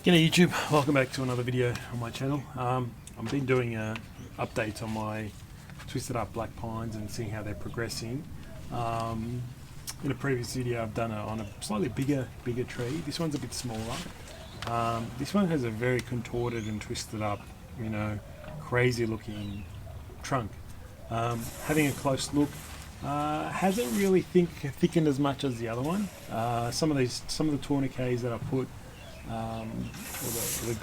G'day YouTube, welcome back to another video on my channel. I've been doing updates on my twisted up black pines and seeing how they're progressing. In a previous video I've done it on a slightly bigger tree. This one's a bit smaller. This one has a very contorted and twisted up, crazy looking trunk. Having a close look, hasn't really thickened as much as the other one. Some of the tourniquets that I put, or the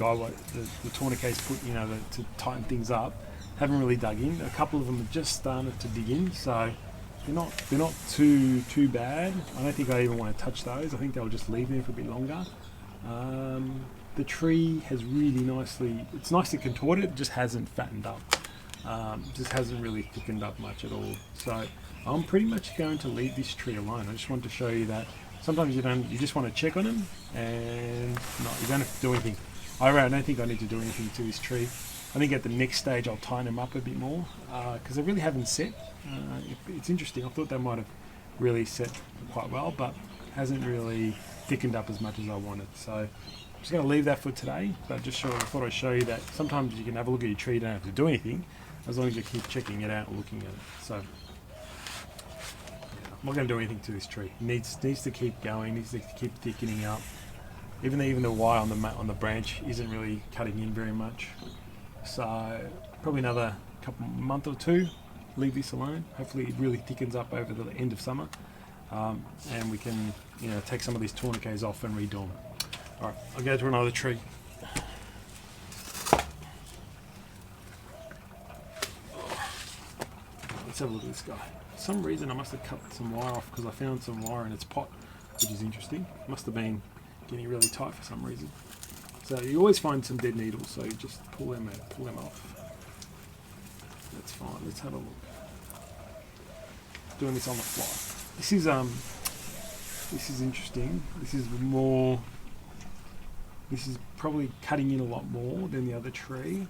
tourniquets put, to tighten things up, haven't really dug in. A couple of them have just started to dig in, so they're not too bad. I don't think I even want to touch those. I think they'll just leave there for a bit longer. The tree has it's nicely contorted, it just hasn't fattened up. Just hasn't really thickened up much at all. So I'm pretty much going to leave this tree alone. I just wanted to show you that sometimes you just want to check on them, and you don't have to do anything. I don't think I need to do anything to this tree. I think at the next stage I'll tighten them up a bit more, because they really haven't set. It's interesting. I thought they might have really set quite well, but hasn't really thickened up as much as I wanted. So I'm just going to leave that for today, but I thought I'd show you that sometimes you can have a look at your tree, you don't have to do anything, as long as you keep checking it out and looking at it. So I'm not going to do anything to this tree. It needs to keep going, needs to keep thickening up. Even the wire on the branch isn't really cutting in very much. So probably another month or two, leave this alone. Hopefully it really thickens up over the end of summer, and we can take some of these tourniquets off and redo them. All right, I'll go to another tree. Let's have a look at this guy. For some reason I must have cut some wire off because I found some wire in its pot, which is interesting. Must have been getting really tight for some reason. So you always find some dead needles, so you just pull them off. That's fine. Let's have a look. Doing this on the fly. This is interesting. This is probably cutting in a lot more than the other tree.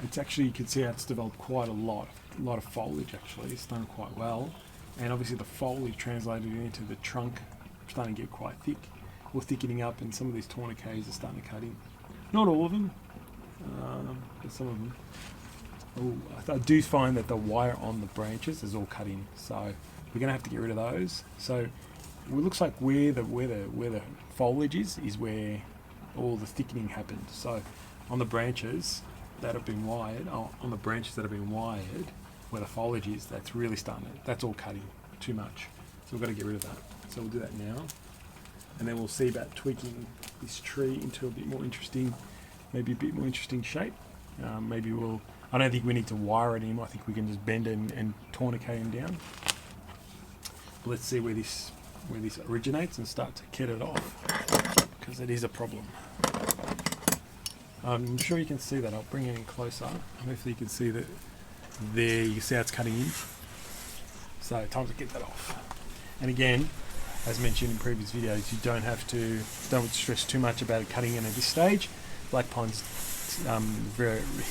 It's actually, you can see how it's developed quite a lot of foliage actually. It's done quite well, and obviously the foliage translated into the trunk starting to get quite thick, or thickening up, and some of these tourniquets are starting to cut in. Not all of them, but some of them. I do find that the wire on the branches is all cut in, so we're going to have to get rid of those. So it looks like where the foliage is where all the thickening happened. So on the branches that have been wired, where the foliage is, that's all cutting too much. So we've got to get rid of that. So we'll do that now, and then we'll see about tweaking this tree into a bit more interesting shape. I don't think we need to wire it anymore. I think we can just bend it and tourniquet him down. But let's see where this originates and start to cut it off, because it is a problem. I'm sure you can see that. I'll bring it in closer. Hopefully you can see that there. You can see how it's cutting in. So time to get that off. And again, as mentioned in previous videos, you don't stress too much about it cutting in at this stage. Black pines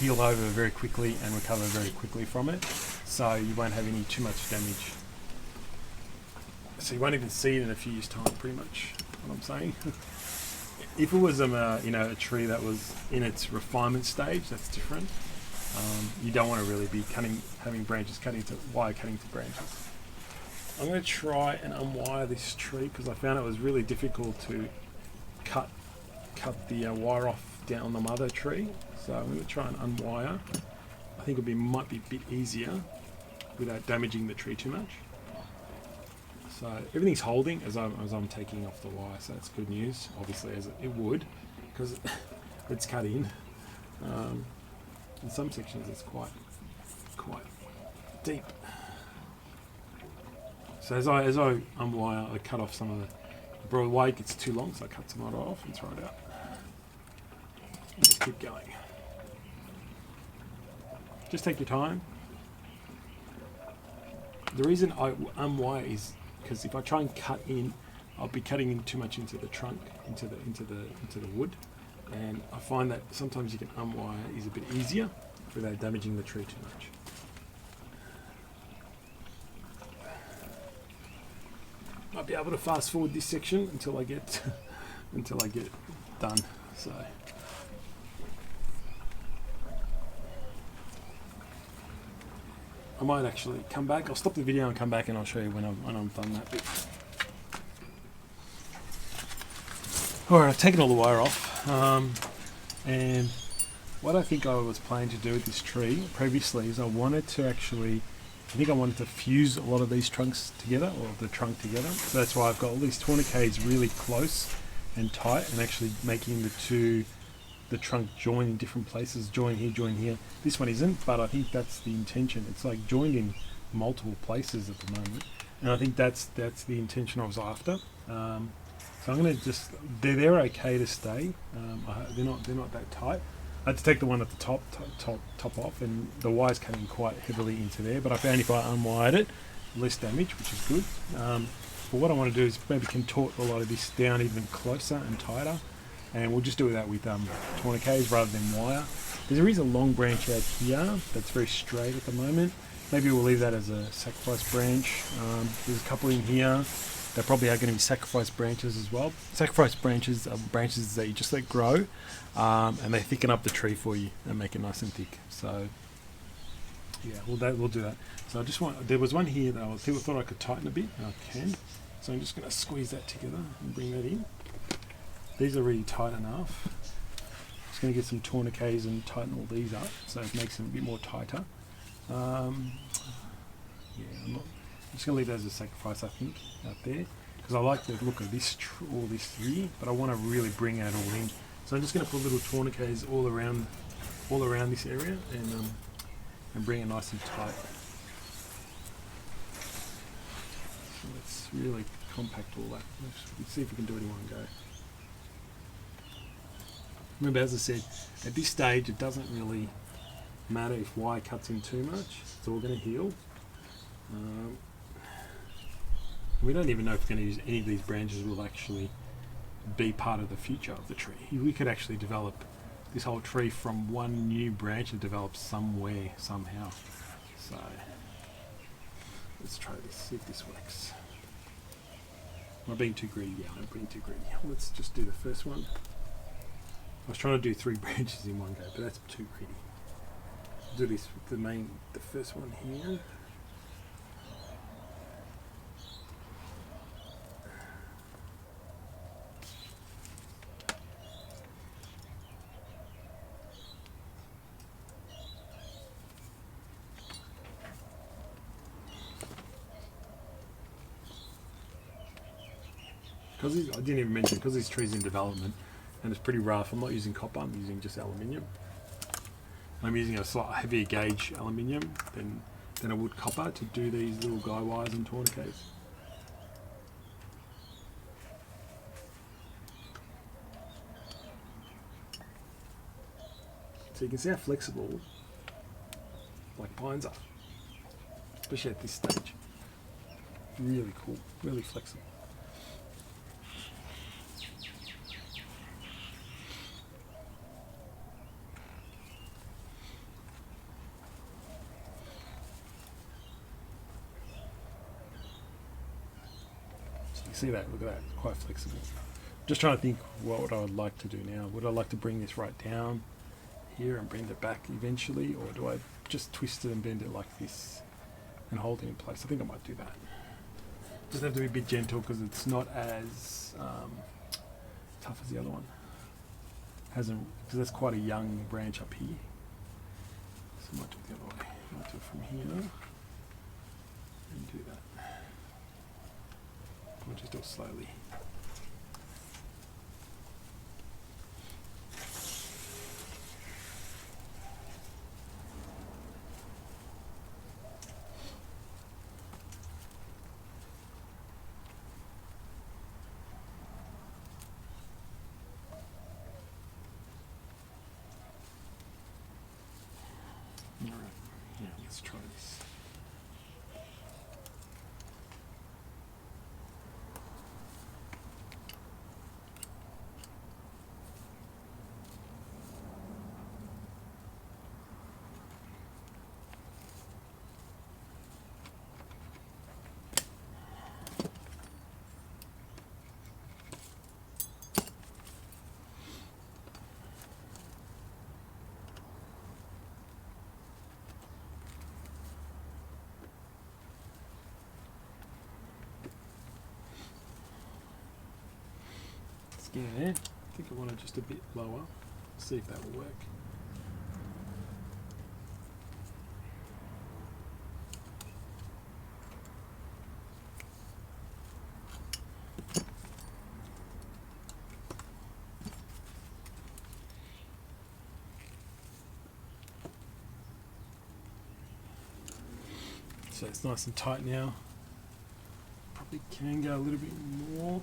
heal over very quickly and recover very quickly from it, so you won't have too much damage. So you won't even see it in a few years' time, pretty much what I'm saying. If it was a tree that was in its refinement stage, that's different. You don't want to really be having branches cutting to branches. I'm going to try and unwire this tree because I found it was really difficult to cut the wire off down on the mother tree. So I'm going to try and unwire. I think it might be a bit easier without damaging the tree too much. So everything's holding as I'm taking off the wire, so that's good news, obviously, as it would, because it's cut in. In some sections it's quite deep. So as I unwire, I cut off some of the broad wire. It gets too long, so I cut some of it off and throw it out. Just keep going. Just take your time. The reason I unwire is because if I try and cut in, I'll be cutting in too much into the trunk, into the wood, and I find that sometimes you can unwire is a bit easier without damaging the tree too much. Might be able to fast forward this section until I get done. So I might actually come back. I'll stop the video and come back and I'll show you when I've done that bit. Alright, I've taken all the wire off, and what I think I was planning to do with this tree previously is I wanted to fuse a lot of these trunks together, or the trunk together. So that's why I've got all these tourniquets really close and tight, and actually making the trunk join in different places, join here, join here. This one isn't, but I think that's the intention. It's like joined in multiple places at the moment, and I think that's the intention I was after. So I'm going to they're okay to stay. They're not that tight. I had to take the one at the top off, and the wire's cutting quite heavily into there, but I found if I unwired it, less damage, which is good. But what I want to do is maybe contort a lot of this down even closer and tighter, and we'll just do that with tourniquets rather than wire. There is a long branch out here that's very straight at the moment. Maybe we'll leave that as a sacrifice branch. There's a couple in here. They probably are going to be sacrifice branches as well. Sacrifice branches are branches that you just let grow, and they thicken up the tree for you and make it nice and thick. So yeah, we'll do that. So there was one here that people thought I could tighten a bit, and I can. So I'm just going to squeeze that together and bring that in. These are really tight enough. Just going to get some tourniquets and tighten all these up so it makes them a bit more tighter. I'm just going to leave that as a sacrifice, I think, out there, because I like the look of this, all this here, but I want to really bring that all in. So I'm just going to put little tourniquets all around this area, and bring it nice and tight. So let's really compact all that. Let's see if we can do it in one go. Remember, as I said, at this stage it doesn't really matter if wire cuts in too much. It's all going to heal. We don't even know if we're going to use any of these branches will actually be part of the future of the tree. We could actually develop this whole tree from one new branch and develop somewhere, somehow. So let's try this, see if this works. Am I being too greedy? Yeah, I'm being too greedy. Let's just do the first one. I was trying to do 3 branches in one go, but that's too greedy. I'll do this with the first one here. I didn't even mention, because this tree's in development and it's pretty rough, I'm not using copper, I'm using just aluminium. I'm using a slightly heavier gauge aluminium than I would copper to do these little guy wires and tourniquets. So you can see how flexible black pines are, especially at this stage. Really cool, really flexible. See that? Look at that, it's quite flexible. Just trying to think what I would like to do now. Would I like to bring this right down here and bring it back eventually, or do I just twist it and bend it like this and hold it in place? I think I might do that. Just have to be a bit gentle because it's not as tough as the other one. Because that's quite a young branch up here. So I might do it the other way. I might do it from here and do that. I'll just do it slowly. All right, yeah, let's try this. beginning there. I think I want it just a bit lower. See if that will work. So it's nice and tight now. Probably can go a little bit more,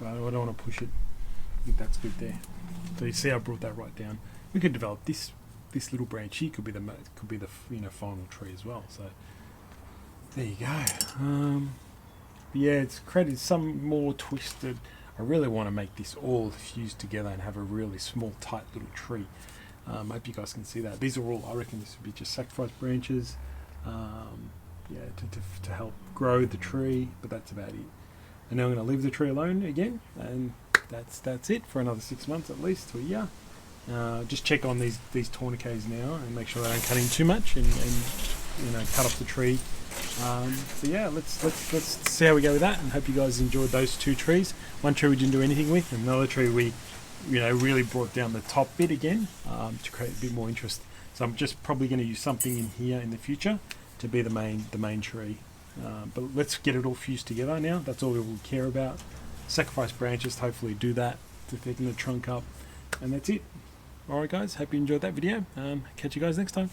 but I don't want to push it. I think that's good there. So you see I brought that right down. We could develop this little branch here. Could be the final tree as well. So there you go. But yeah, it's created some more twisted. I really want to make this all fused together and have a really small, tight little tree. I hope you guys can see that. These are all, I reckon this would be just sacrifice branches. Yeah, to help grow the tree, but that's about it. And now I'm going to leave the tree alone again, and that's it for another 6 months at least to a year. Just check on these tourniquets now and make sure they don't cut in too much and cut off the tree. So yeah, let's see how we go with that, and hope you guys enjoyed those 2 trees. One tree we didn't do anything with, and another tree we really brought down the top bit again to create a bit more interest. So I'm just probably going to use something in here in the future to be the main tree. But let's get it all fused together now. That's all we will care about. Sacrifice branches to hopefully do that, to thicken the trunk up, and that's it. Alright guys, hope you enjoyed that video. Catch you guys next time.